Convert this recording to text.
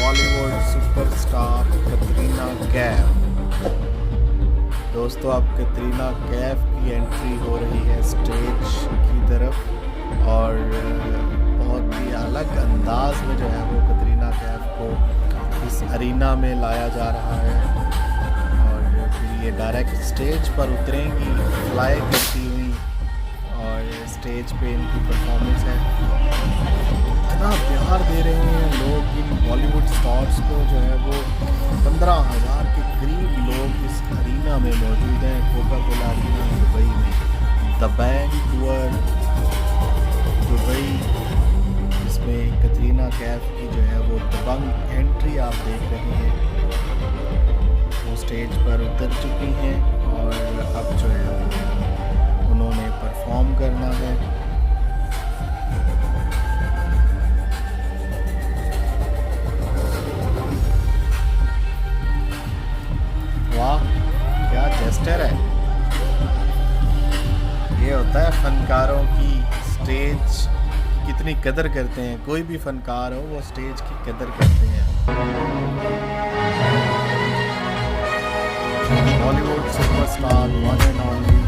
Bollywood superstar Katrina Kaif. दोस्तों, अब कतरीना कैफ की एंट्री हो रही है स्टेज की तरफ और बहुत ही अलग अंदाज में जो है वो कतरीना कैफ को इस अरीना में लाया जा रहा है और फिर ये डायरेक्ट स्टेज पर उतरेंगी फ्लाई करती हुई और स्टेज पे इनकी परफॉर्मेंस है। इतना प्यार दे रहे हैं लोग इन बॉलीवुड स्टार्स को, जो है वो 15,000 के करीब लोग इस अरीना में मौजूद हैं, कोका अरीना दुबई में। द बैंग टूर दुबई, जिसमें कतरीना कैफ की जो है वो बंग एंट्री आप देख रहे हैं। वो स्टेज पर उतर चुकी हैं और अब जो है उन्होंने परफॉर्म करना है। वाह, क्या जेस्चर है। ये होता है फनकारों की, स्टेज की कितनी कदर करते हैं। कोई भी फनकार हो वो स्टेज की कदर करते हैं। Bollywood superstar one and only